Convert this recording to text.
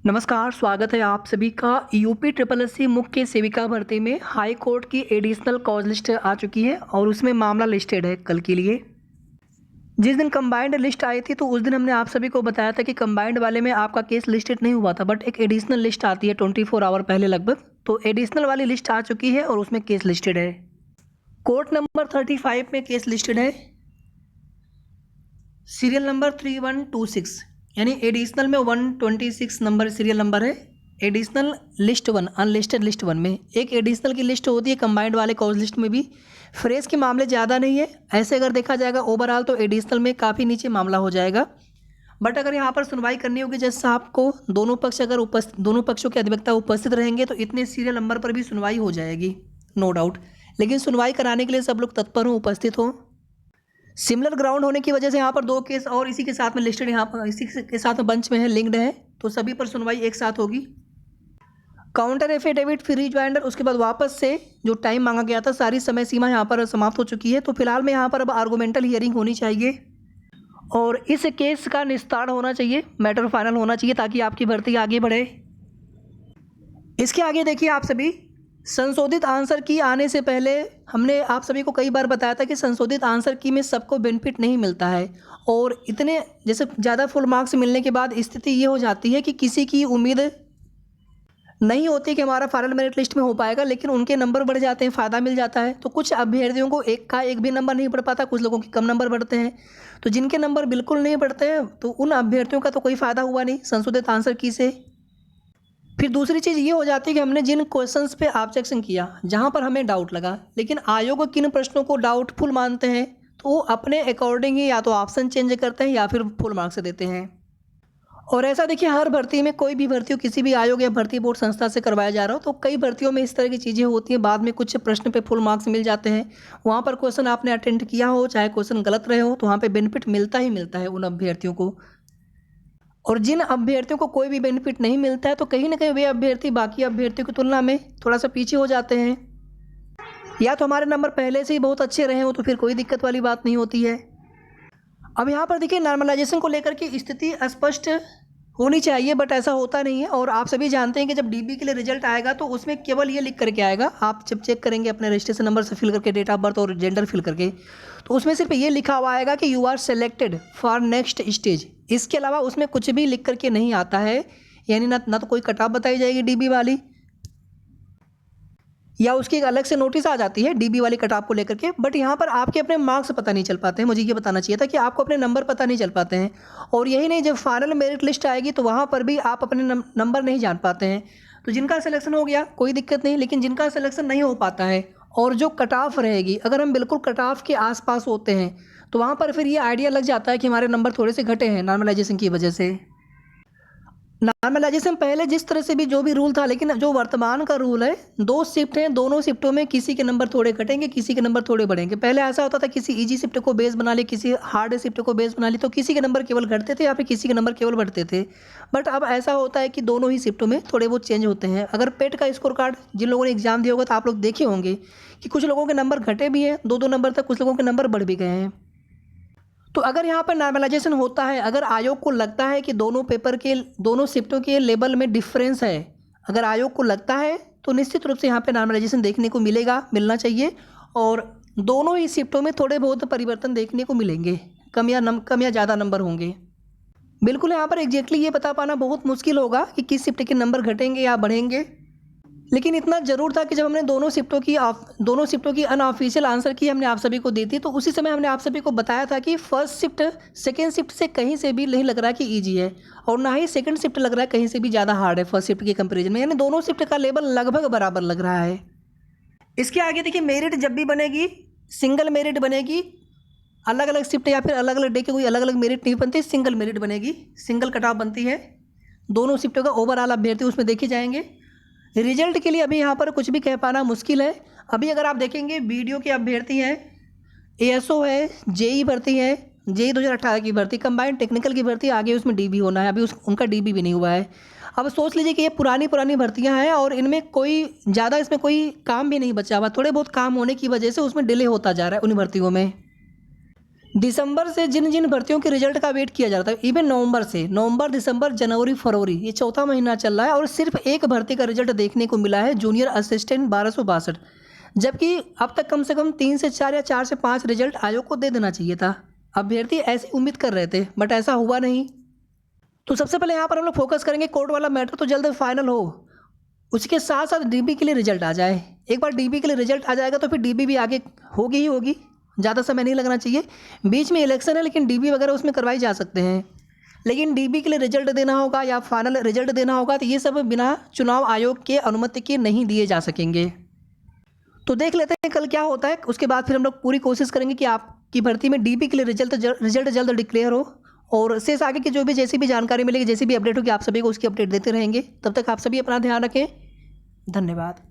नमस्कार, स्वागत है आप सभी का यूपी ट्रिपल एससी मुख्य सेविका भर्ती में हाई कोर्ट की एडिशनल कॉज लिस्ट आ चुकी है और उसमें मामला लिस्टेड है कल के लिए। जिस दिन कंबाइंड लिस्ट आई थी तो उस दिन हमने आप सभी को बताया था कि कंबाइंड वाले में आपका केस लिस्टेड नहीं हुआ था, बट एक एडिशनल लिस्ट आती है 24 आवर पहले लगभग। तो एडिशनल वाली लिस्ट आ चुकी है और उसमें केस लिस्टेड है। कोर्ट नंबर 35 में केस लिस्टेड है, सीरियल नंबर 3126, यानी एडिशनल में 126 नंबर सीरियल नंबर है। एडिशनल लिस्ट 1, अनलिस्टेड लिस्ट 1 में एक एडिशनल की लिस्ट होती है। कंबाइंड वाले कॉज लिस्ट में भी फ्रेश के मामले ज़्यादा नहीं है। ऐसे अगर देखा जाएगा ओवरऑल तो एडिशनल में काफ़ी नीचे मामला हो जाएगा, बट अगर यहाँ पर सुनवाई करनी होगी जैसे आपको दोनों पक्ष अगर दोनों पक्षों के अधिवक्ता उपस्थित रहेंगे तो इतने सीरियल नंबर पर भी सुनवाई हो जाएगी, नो डाउट। लेकिन सुनवाई कराने के लिए सब लोग तत्पर हों, उपस्थित हों। सिमिलर ग्राउंड होने की वजह से यहाँ पर दो केस और इसी के साथ में लिस्टेड, यहाँ पर इसी के साथ में बंच में है, लिंक्ड है, तो सभी पर सुनवाई एक साथ होगी। काउंटर एफिडेविट फिर रिज्वाइंडर, उसके बाद वापस से जो टाइम मांगा गया था, सारी समय सीमा यहाँ पर समाप्त हो चुकी है। तो फिलहाल में यहाँ पर अब आर्गूमेंटल हियरिंग होनी चाहिए और इस केस का निस्तारण होना चाहिए, मैटर फाइनल होना चाहिए ताकि आपकी भर्ती आगे बढ़े। इसके आगे देखिए आप सभी, संशोधित आंसर की आने से पहले हमने आप सभी को कई बार बताया था कि संशोधित आंसर की में सबको बेनिफिट नहीं मिलता है और इतने जैसे ज़्यादा फुल मार्क्स मिलने के बाद स्थिति ये हो जाती है कि किसी की उम्मीद नहीं होती कि हमारा फाइनल मेरिट लिस्ट में हो पाएगा, लेकिन उनके नंबर बढ़ जाते हैं, फ़ायदा मिल जाता है। तो कुछ अभ्यर्थियों को एक भी नंबर नहीं बढ़ पाता, कुछ लोगों के कम नंबर बढ़ते हैं। तो जिनके नंबर बिल्कुल नहीं बढ़ते हैं तो उन अभ्यर्थियों का तो कोई फ़ायदा हुआ नहीं संशोधित आंसर की से। फिर दूसरी चीज़ ये हो जाती है कि हमने जिन क्वेश्चंस पे ऑब्जेक्शन किया, जहाँ पर हमें डाउट लगा, लेकिन आयोग किन प्रश्नों को डाउटफुल मानते हैं तो वो अपने अकॉर्डिंग ही या तो ऑप्शन चेंज करते हैं या फिर फुल मार्क्स देते हैं। और ऐसा देखिए हर भर्ती में, कोई भी भर्ती हो किसी भी आयोग या भर्ती बोर्ड संस्था से करवाया जा रहा हो तो कई भर्तियों में इस तरह की चीज़ें होती हैं। बाद में कुछ प्रश्न पे फुल मार्क्स मिल जाते हैं, वहाँ पर क्वेश्चन आपने अटेंड किया हो चाहे क्वेश्चन गलत रहे हो तो वहाँ पर बेनिफिट मिलता ही मिलता है उन अभ्यर्थियों को। और जिन अभ्यर्थियों को कोई भी बेनिफिट नहीं मिलता है तो कहीं ना कहीं वे अभ्यर्थी बाकी अभ्यर्थियों की तुलना में थोड़ा सा पीछे हो जाते हैं, या तो हमारे नंबर पहले से ही बहुत अच्छे रहे हो तो फिर कोई दिक्कत वाली बात नहीं होती है। अब यहाँ पर देखिए नॉर्मलाइजेशन को लेकर की स्थिति स्पष्ट होनी चाहिए, बट ऐसा होता नहीं है। और आप सभी जानते हैं कि जब डीबी के लिए रिजल्ट आएगा तो उसमें केवल ये लिख करके आएगा, आप जब चेक करेंगे अपने रजिस्ट्रेशन नंबर से फिल करके, डेट ऑफ बर्थ और जेंडर फिल करके, तो उसमें सिर्फ ये लिखा हुआ आएगा कि you are selected for next stage. इसके अलावा उसमें कुछ भी लिख करके नहीं आता है, यानी ना तो कोई कट ऑफ बताई जाएगी डीबी वाली, या उसकी एक अलग से नोटिस आ जाती है डीबी वाली कट ऑफ को लेकर के, बट यहाँ पर आपके अपने मार्क्स पता नहीं चल पाते हैं। मुझे ये बताना चाहिए था कि आपको अपने नंबर पता नहीं चल पाते हैं। और यही नहीं, जब फाइनल मेरिट लिस्ट आएगी तो वहाँ पर भी आप अपने नंबर नहीं जान पाते हैं। तो जिनका सिलेक्शन हो गया कोई दिक्कत नहीं, लेकिन जिनका सिलेक्शन नहीं हो पाता है और जो कट ऑफ रहेगी, अगर हम बिल्कुल कट ऑफ के आसपास होते हैं तो वहाँ पर फिर ये आइडिया लग जाता है कि हमारे नंबर थोड़े से घटे हैं नॉर्मलाइजेशन की वजह से। नॉर्मलाइजेशन पहले जिस तरह से भी जो भी रूल था, लेकिन जो वर्तमान का रूल है, 2 शिफ्ट हैं, दोनों शिफ्टों में किसी के नंबर थोड़े घटेंगे, किसी के नंबर थोड़े बढ़ेंगे। पहले ऐसा होता था किसी इजी शिफ्ट को बेस बना ली, किसी हार्ड शिफ्ट को बेस बना ली, तो किसी के नंबर केवल घटते थे या फिर किसी के नंबर केवल बढ़ते थे। बट अब ऐसा होता है कि दोनों ही शिफ्टों में थोड़े बहुत चेंज होते हैं। अगर पेट का स्कोर कार्ड जिन लोगों ने एग्जाम दिया होगा तो आप लोग देखे होंगे कि कुछ लोगों के नंबर घटे भी हैं, 2-2 नंबर तक, कुछ लोगों के नंबर बढ़ भी गए हैं। तो अगर यहाँ पर नॉर्मलाइजेशन होता है, अगर आयोग को लगता है कि दोनों पेपर के, दोनों शिफ्टों के लेवल में डिफरेंस है, अगर आयोग को लगता है तो निश्चित रूप से यहाँ पे नॉर्मलाइजेशन देखने को मिलेगा, मिलना चाहिए। और दोनों ही शिफ्टों में थोड़े बहुत परिवर्तन देखने को मिलेंगे, कम या ज़्यादा नंबर होंगे। बिल्कुल यहाँ पर एग्जैक्टली ये बता पाना बहुत मुश्किल होगा कि किस शिफ्ट के नंबर घटेंगे या बढ़ेंगे, लेकिन इतना ज़रूर था कि जब हमने दोनों शिफ्टों की अनऑफिशियल आंसर की हमने आप सभी को दी थी, तो उसी समय हमने आप सभी को बताया था कि फर्स्ट शिफ्ट सेकंड शिफ्ट से कहीं से भी नहीं लग रहा कि ईजी है, और ना ही सेकंड शिफ्ट लग रहा है कहीं से भी ज़्यादा हार्ड है फर्स्ट शिफ्ट के कंपेरिजन में, यानी दोनों शिफ्ट का लेवल लगभग बराबर लग रहा है। इसके आगे देखिए, मेरिट जब भी बनेगी, सिंगल मेरिट बनेगी, अलग अलग शिफ्ट या फिर अलग अलग डे के कोई अलग अलग मेरिट नहीं बनती, सिंगल मेरिट बनेगी, सिंगल कट ऑफ बनती है। दोनों शिफ्टों का ओवरऑल अभ्यर्थी उसमें देखे जाएंगे। रिजल्ट के लिए अभी यहाँ पर कुछ भी कह पाना मुश्किल है। अभी अगर आप देखेंगे, वीडियो के अभ्यर्थी हैं, एएसओ है, जेई भर्ती है, जेई 2018 की भर्ती, कंबाइंड टेक्निकल की भर्ती, आगे उसमें डीबी होना है, अभी उनका डीबी भी नहीं हुआ है। अब सोच लीजिए कि ये पुरानी भर्तियां हैं और इनमें कोई ज़्यादा, इसमें कोई काम भी नहीं बचा हुआ, थोड़े बहुत काम होने की वजह से उसमें डिले होता जा रहा है उन भर्तियों में। दिसंबर से जिन जिन भर्तियों के रिजल्ट का वेट किया जा रहा था, इवन नवंबर से, नवंबर, दिसंबर, जनवरी, फरवरी, ये चौथा महीना चल रहा है और सिर्फ एक भर्ती का रिजल्ट देखने को मिला है, जूनियर असिस्टेंट 1262, जबकि अब तक कम से कम 3 से 4 या 4 से 5 रिजल्ट आयोग को दे देना चाहिए था। अभ्यर्थी ऐसी उम्मीद कर रहे थे, बट ऐसा हुआ नहीं। तो सबसे पहले यहाँ पर हम लोग फोकस करेंगे, कोर्ट वाला मैटर तो जल्द फाइनल हो, उसके साथ साथ डीबी के लिए रिजल्ट आ जाए। एक बार डीबी के लिए रिजल्ट आ जाएगा तो फिर डीबी भी आगे होगी ही होगी, ज़्यादा समय नहीं लगना चाहिए। बीच में इलेक्शन है लेकिन डीबी वगैरह उसमें करवाई जा सकते हैं, लेकिन डीबी के लिए रिजल्ट देना होगा या फाइनल रिजल्ट देना होगा तो ये सब बिना चुनाव आयोग के अनुमति के नहीं दिए जा सकेंगे। तो देख लेते हैं कल क्या होता है, उसके बाद फिर हम लोग पूरी कोशिश करेंगे कि आपकी भर्ती में डीबी के लिए रिजल्ट जल्द डिक्लेयर हो, और शेष आगे की जो भी जैसी भी जानकारी मिलेगी, जैसी भी अपडेट होगी, आप सभी को उसकी अपडेट देते रहेंगे। तब तक आप सभी अपना ध्यान रखें। धन्यवाद।